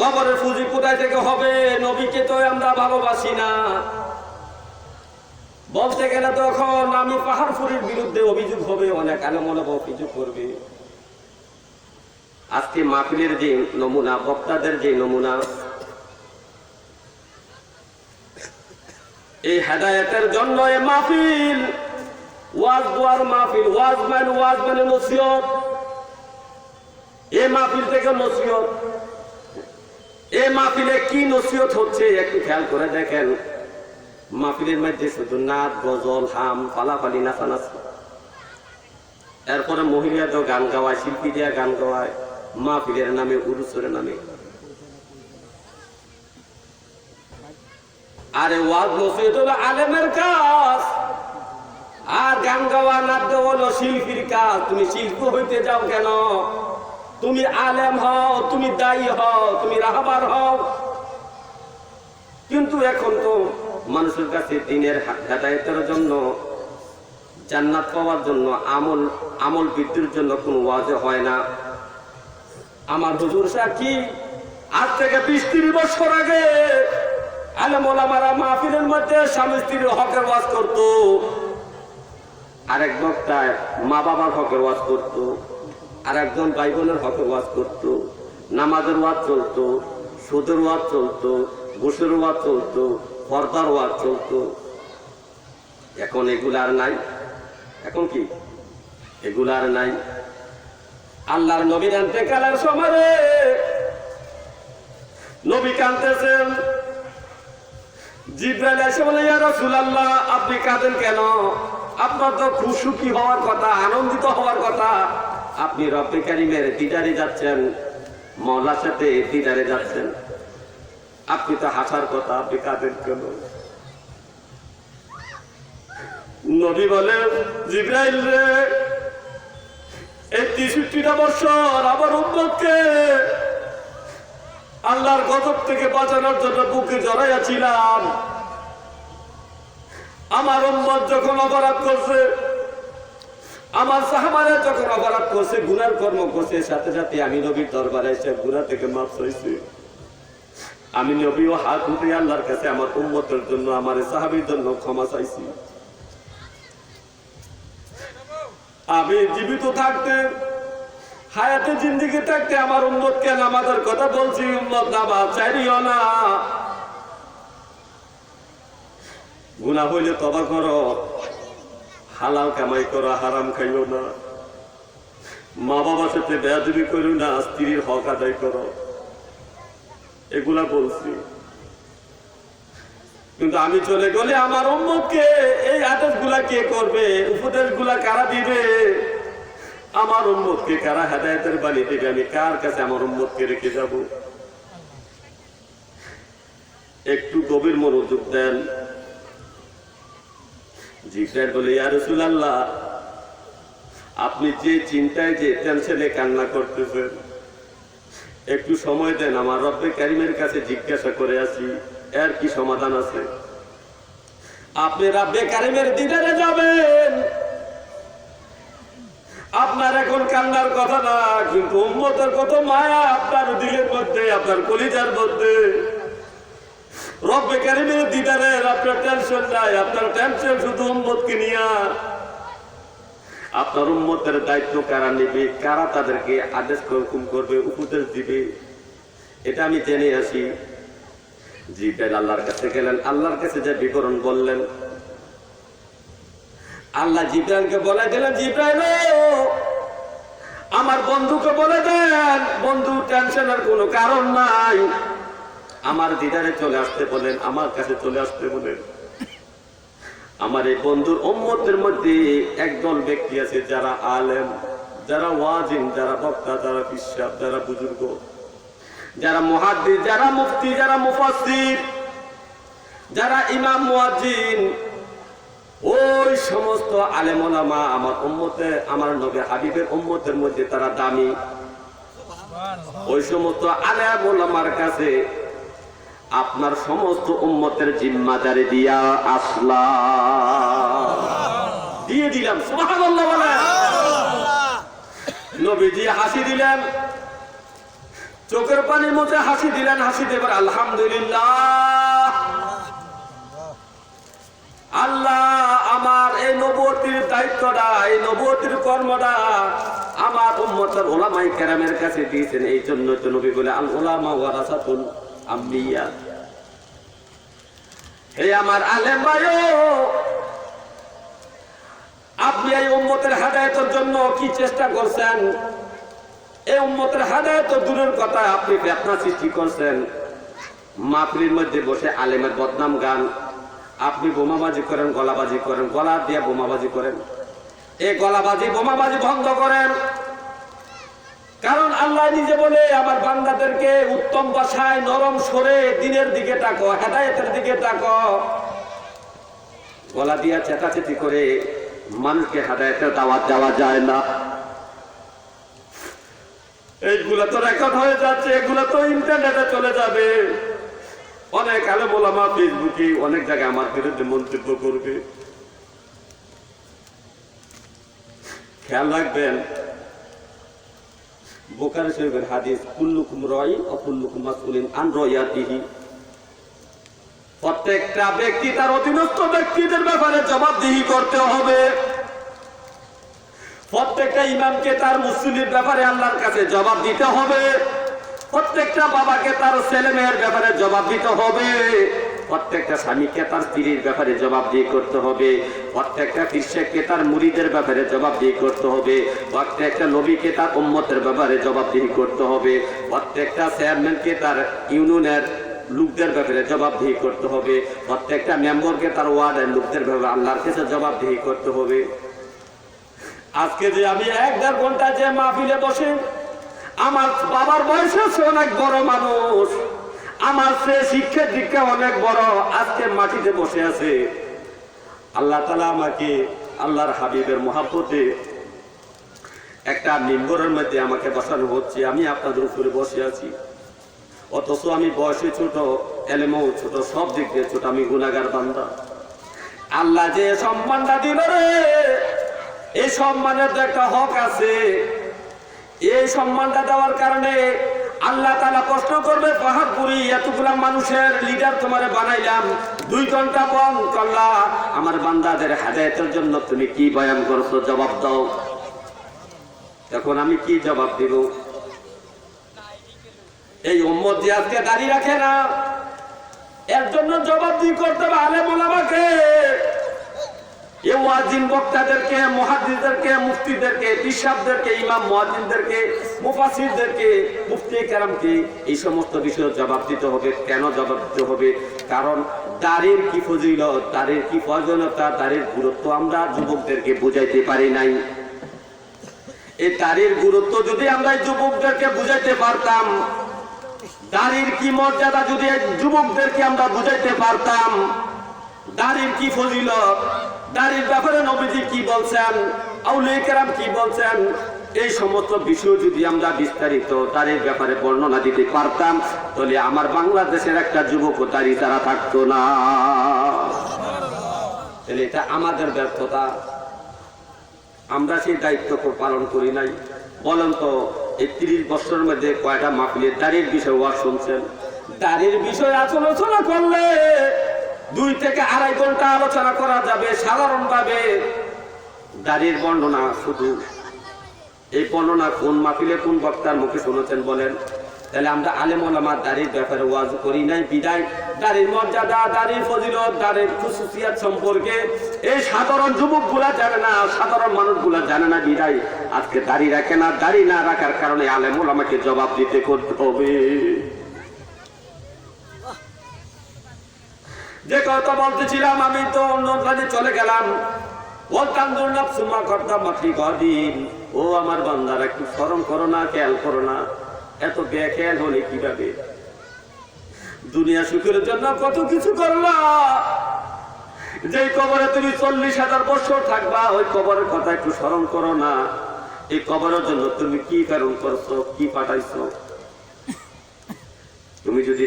কবরের পুঁজি কোথায় থেকে হবে? নবীকে তো আমরা ভালোবাসি না। বলতে গেলে তখন আমি পাহাড়পুরের বিরুদ্ধে অভিযোগ হবে, অনেক আলেমওয়ালারা অভিযোগ করবে। আজকে মাহফিলের যে নমুনা, বক্তাদের যে নমুনা, এই হেদায়েতের জন্য এই মাহফিল, ওয়াজ দোয়ার মাহফিল, ওয়াজ মানে নসিহত। এই মাহফিল থেকে নসিহত, এই মাহফিলে কি নসিহত হচ্ছে একটু খেয়াল করে দেখেন। মাহফিলের মধ্যে শুধু নাচ, গজল, হাম, ফালাফালি, নাচানাচি। এরপরে মহিলা তো গান গাওয়ায়, শিল্পী দিয়া গান গাওয়ায় মাহফিলের নামে, উরুসের নামে। আরে ওয়াজ নসিহত হলো আলেমের কাজ, আর গান গাওয়া, নাচ গাওয়া হলো শিল্পীর কাজ। তুমি শিল্পী হইতে যাও কেন? তুমি আলেম হও, তুমি দায়ী হও, তুমি রাহবার হও। কিন্তু এখন তো মানুষের কাছে দিনের হেদায়েতের জন্য, জান্নাত পাওয়ার জন্য, আমল বৃদ্ধির জন্য কোন ওয়াজ হয় না। আমার হুজুর সাক্ষী, আজ থেকে 20-30 বছর আগে আলেম ওলামারা মাহফিলের মধ্যে স্বামী স্ত্রীর হকের ওয়াজ করতো, আরেক বক্তায় মা বাবার হকের ওয়াজ করতো, আর একজন ভাই বোনের হকের ওয়াজ করতো, নামাজের ওয়াজ চলতো, সুদের ওয়াজ চলতো, ঘুষের ওয়াজ চলতো, পর্দার ওয়াজ চলতো। এখন এগুলা আর নাই। এখন কি এগুলা আর নাই? আল্লাহর নবীর ইন্তেকালের সময় নবী কাঁদতেছেন। জিবরাইল এসে বলে, ইয়া রাসূলুল্লাহ, আপনি কাঁদেন কেন? আপনার তো খুশি হওয়ার কথা, আনন্দিত হওয়ার কথা। আপনি রব্বে কারীমের দিদারে যাচ্ছেন, মওলার সাথে দিদারে যাচ্ছেন, আপনি তো হাসার কথা, আপনি কাঁদেন কেন? নবী বলে, জিবরাইল রে, এই 63টা বছর আমার উম্মতকে আল্লাহর গজব থেকে বাঁচানোর জন্য বুকে জড়াইয়াছিলাম। আমার উম্মত যখন অপরাধ করছে, আমার সাহাবারা যখন অপরাধ করছে, গুনার কর্ম করছে, সাথে সাথে আমি নবীর দরবারে এসে গুনাহ থেকে মাফ চাইছি। আমি নবীও হাত উঠে আল্লাহর কাছে আমার উম্মতের জন্য, আমার সাহাবীর জন্য ক্ষমা চাইছি। আমি জীবিত থাকতে, হায়াতে জিন্দেগি থাকতে আমার উম্মতকে নামাজের কথা বলছি, উম্মত নামাজ চাইও না। গুনাহ হইলে তওবা করো, হালাল কামাই করো, হারাম খাইও না, মা বাবার সাথে বেয়াদবি করো না, স্ত্রীর হক আদায় করো, এগুলা বলছি। কিন্তু আমি চলে গেলে আমার উম্মতকে এই আদেশগুলা কে করবে? উপদেশগুলা কারা দিবে? আমার উম্মতকে কারা হেদায়েতের বাণী দিবে? আমি কার কাছে আমার উম্মতকে রেখে যাব? একটু গভীর মনোযোগ দেন। জিবরাইল বলে, ইয়া রাসূলুল্লাহ, আপনি যে চিন্তায়, যে টেনশনে কান্না করতেছেন, একটু সময় দেন, আমার রব্বে কারীমের কাছে জিজ্ঞাসা করে আসি, এর কি সমাধান আছে। আপনি রব্বে কারীমের দিদারে যাবেন, আপনার এখন কান্নার কথা না, কিন্তু উম্মতের কত মায়া আপনার দিলের মধ্যে, আপনার কলিজার মধ্যে। রব্বে কারীমের দিদারে আপনার টেনশন নাই, আপনার টেনশন শুধু উম্মতকে নিয়ে। আপনার উম্মতের দায়িত্ব কারা নেবে, কারা তাদেরকে আদেশ হুকুম করবে, উপদেশ দিবে, এটা আমি জেনে আসি। জিবরাইল আল্লাহর কাছে গেলেন, আল্লাহর কাছে যে বিবরণ বললেন, আল্লাহ জিবরাইলকে বলে দিলেন, জিবরাইল আমার বন্ধুকে বলে দেন, বন্ধু টেনশনের কোনো কারণ নাই, আমার দিদারে চলে আসতে বলেন, আমার কাছে চলে আসতে বলেন। আমার এই বন্ধুর উম্মতের মধ্যে একদল ব্যক্তি আছে যারা আলেম, যারা ওয়াজিন, যারা বক্তা, যারা বিশ্বাস, যারা বুজুর্গ, যারা মুহাদ্দিস, যারা মুফতি, যারা মুফাসসির, যারা ইমাম মুয়াজ্জিন, ওই সমস্ত আলেম ওলামা আমার উম্মতে, আমার নবী হাবিবের উম্মতের মধ্যে তারা দামি। ওই সমস্ত আলেম ওলামার কাছে আপনার সমস্ত উম্মতের জিম্মাদারি দিয়া আসলাম, দিয়ে দিলাম। সুবহানাল্লাহ বলেন। নবীজি হাসি দিলেন, চোখের পানি মুছে হাসি দিলেন, হাসি দেবার আলহামদুলিল্লাহ। আল্লাহ আমার এই নবুয়তির দায়িত্বটা, এই নবুয়তির কর্মটা আমার উম্মতের উলামায়ে কেরামের কাছে দিয়েছেন। এই জন্য তো নবী বলে আল উলামা ওয়ারাসাতুল আম্বিয়া। হে আমার আলেম ভাইও, আপনি এই উম্মতের হেদায়েতের জন্য কি চেষ্টা করছেন? এই উম্মতের হেদায়েত দূরের কথা, আপনি ফিতনা সৃষ্টি করছেন। মাহফিলের মধ্যে বসে আলেমের বদনাম গান, আপনি বোমাবাজি করেন, গলাবাজি করেন, গলা দিয়ে বোমাবাজি করেন। এই গলাবাজি বোমাবাজি বন্ধ করেন। কারণ আল্লাহ নিজে বলে আমার বান্দাদেরকে উত্তম ভাষায় নরম সরে দিনের দিকে তাকো, হেদায়েতের দিকে তাকো। গলা দিয়া চেঁচাচেঁচি করে মানুষকে হেদায়েতের দাওয়াত দেওয়া যায় না। এইগুলো তো রেকর্ড হয়ে যাচ্ছে, এগুলো তো ইন্টারনেটে চলে যাবে। অনেক আলেম ওলামা ফেসবুকে অনেক জায়গায় আমার বিরুদ্ধে মন্তব্য করবে। খেয়াল রাখবেন, বুখারী শরীফের হাদিস, কুল্লুকুম রাঈন ওয়া কুল্লুকুম মাসউলুন আন রাইয়াতিহি। প্রত্যেকটা ব্যক্তি তার অধীনস্থ ব্যক্তিদের ব্যাপারে জবাবদিহি করতে হবে। প্রত্যেকটা ইমামকে তার মুসল্লির ব্যাপারে আল্লাহর কাছে জবাব দিতে হবে। প্রত্যেকটা বাবাকে তার ছেলে মেয়ের ব্যাপারে জবাব দিতে হবে। প্রত্যেকটা স্বামীকে তার স্ত্রীর ব্যাপারে জবাবদিহি করতে হবে। প্রত্যেকটা শিষ্যকে তার মুরিদের ব্যাপারে জবাবদিহি করতে হবে। প্রত্যেকটা নবীকে তার উম্মতের ব্যাপারে জবাবদিহি করতে হবে। প্রত্যেকটা চেয়ারম্যানকে তার ইউনিয়নের লোকদের ব্যাপারে জবাবদিহি করতে হবে। প্রত্যেকটা মেম্বারকে তার ওয়ার্ডের লোকদের ব্যাপারে আল্লাহর কাছে জবাবদিহি করতে হবে। আজকে যে আমি 1-1.5 ঘন্টা যে মাহফিলে বসে, আমার বাবার বয়সে অনেক বড় মানুষ, আমার সে শিক্ষা দীক্ষা অনেক বড়, আজকে মাটিতে বসে আছে। আল্লাহ তাআলা আমাকে আল্লাহর হাবিবের মহব্বতে একটা মিম্বরের মধ্যে আমাকে বসানো হচ্ছে। আমি আপনাদের উপরে বসে আছি, অথচ আমি বয়সে ছোট, এলেমেও ছোট, সব দিক দিয়ে ছোট, আমি গুনাহগার বান্দা। আল্লাহ যে সম্মানটা দিল রে, এই সম্মানের তো একটা হক আছে। এই সম্মানটা দেওয়ার কারণে আল্লাহ তাআলা প্রশ্ন করবে, পাহাড়পুরি এতগুলা মানুষের লিডার তোমারে বানাইলাম, 2 ঘন্টা বন করলা, আমার বান্দাদের হেদায়েতের জন্য তুমি কি বয়ান করছো, জবাব দাও। এখন আমি কি জবাব দিব? এই উম্মত যে আজকে দাঁড়িয়ে রাখে না, এর জন্য জবাবদিহি করতে হবে আলেম ওলামাকে। এই ওয়াজিন বক্তাদেরকে, মুহাদ্দিসদেরকে, মুফতিদেরকে, পিশাবদেরকে, ইমাম মুয়াজ্জিনদেরকে, মুফাসসিরদেরকে, মুফতি কেরামকে এই সমস্ত বিষয়ে জবাব দিতে হবে। কেন জবাব দিতে হবে? কারণ দাড়ির কি ফজিলত, দাড়ির কি প্রয়োজনীয়তা, দাড়ির গুরুত্ব আমরা যুবকদেরকে বুঝাইতে পারি নাই। এই দাড়ির গুরুত্ব যদি আমরা যুবকদেরকে বুঝাইতে পারতাম, দাড়ির কি মর্যাদা যদি যুবকদেরকে আমরা বুঝাইতে পারতাম, দাড়ির কি ফজিলত, দাড়ির ব্যাপারে নবীজি কি বলছেন, আউলিয়া কেরাম কি বলছেন, এই সমস্ত বিষয় যদি আমরা বিস্তারিত দাড়ির ব্যাপারে বর্ণনা দিতে পারতাম, তাহলে আমার বাংলাদেশের একটা যুবক দাড়ি ছাড়া থাকতো না। তাহলে এটা আমাদের ব্যর্থতা, আমরা সেই দায়িত্ব পালন করি নাই। বলেন তো, এই 30 বছরের মধ্যে কয়টা মাহফিলে দাড়ির বিষয় ওয়াজ শুনছেন? দাড়ির বিষয় আলোচনা করলে 2 থেকে 2.5 ঘন্টা আলোচনা করা যাবে সাধারণভাবে। দাড়ির বর্ণনা শুধু, এই বর্ণনা কোন মাহফিলে কোন বক্তার মুখে শুনেছেন বলেন? তাহলে আমরা আলেম ওলামা দাড়ির ব্যাপারে ওয়াজ করি নাই বিদায় দাড়ির মর্যাদা, দাড়ির ফজিলত, দাড়ির খুসুসিয়াত সম্পর্কে এই সাধারণ যুবকগুলা জানে না, সাধারণ মানুষগুলা জানে না বিদায় আজকে দাড়ি রাখে না। দাড়ি না রাখার কারণে আলেম ওলামাকে জবাব দিতে করতে হবে। যে কথা বলতেছিলাম, আমি তো অন্য কাজে চলে গেলাম। বলতাম সুমা করতাম মাতৃ কদিন, ও আমার বান্দারা একটু স্মরণ করো না, খেয়াল করো না, এত বেখেয়াল হলে কিভাবে? দুনিয়া সুখের জন্য কত কিছু করলা, যে কবরে তুমি 40,000 বছর থাকবা, ওই কবরের কথা একটু স্মরণ করো না। এই কবরের জন্য তুমি কি প্রেরণ করছো, কি পাঠাইছো? তুমি যদি